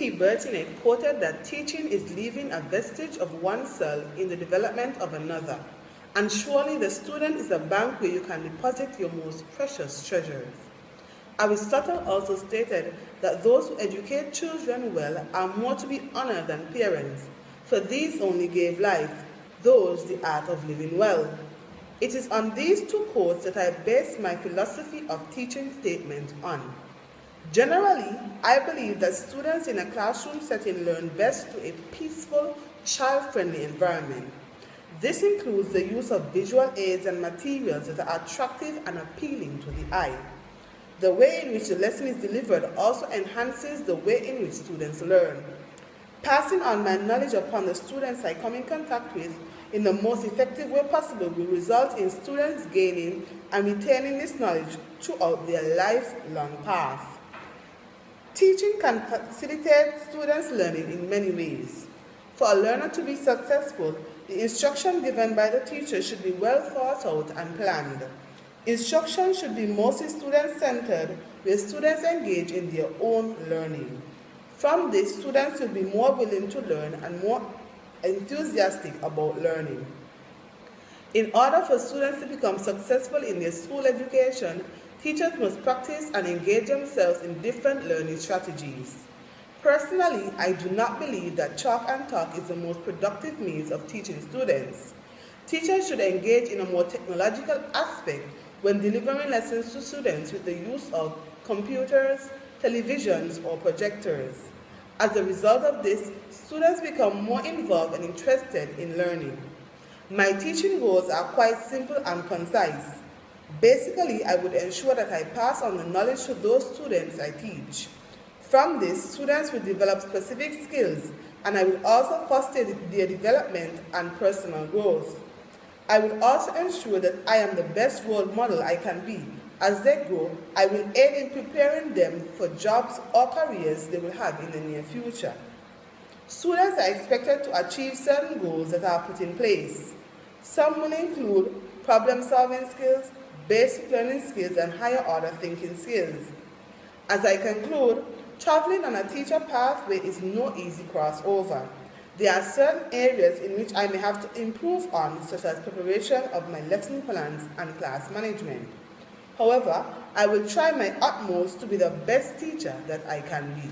T. Bertinet quoted that teaching is leaving a vestige of oneself in the development of another, and surely the student is a bank where you can deposit your most precious treasures. Aristotle also stated that those who educate children well are more to be honored than parents, for these only gave life, those the art of living well. It is on these two quotes that I base my philosophy of teaching statement on. Generally, I believe that students in a classroom setting learn best through a peaceful, child-friendly environment. This includes the use of visual aids and materials that are attractive and appealing to the eye. The way in which the lesson is delivered also enhances the way in which students learn. Passing on my knowledge upon the students I come in contact with in the most effective way possible will result in students gaining and retaining this knowledge throughout their lifelong path. Teaching can facilitate students' learning in many ways. For a learner to be successful, the instruction given by the teacher should be well thought out and planned. Instruction should be mostly student-centered, where students engage in their own learning. From this, students will be more willing to learn and more enthusiastic about learning. In order for students to become successful in their school education, teachers must practice and engage themselves in different learning strategies. Personally, I do not believe that chalk and talk is the most productive means of teaching students. Teachers should engage in a more technological aspect when delivering lessons to students with the use of computers, televisions, or projectors. As a result of this, students become more involved and interested in learning. My teaching goals are quite simple and concise. Basically, I would ensure that I pass on the knowledge to those students I teach. From this, students will develop specific skills, and I will also foster their development and personal growth. I will also ensure that I am the best role model I can be. As they grow, I will aid in preparing them for jobs or careers they will have in the near future. Students are expected to achieve certain goals that are put in place. Some will include problem-solving skills, basic learning skills, and higher-order thinking skills. As I conclude, traveling on a teacher pathway is no easy crossover. There are certain areas in which I may have to improve on, such as preparation of my lesson plans and class management. However, I will try my utmost to be the best teacher that I can be.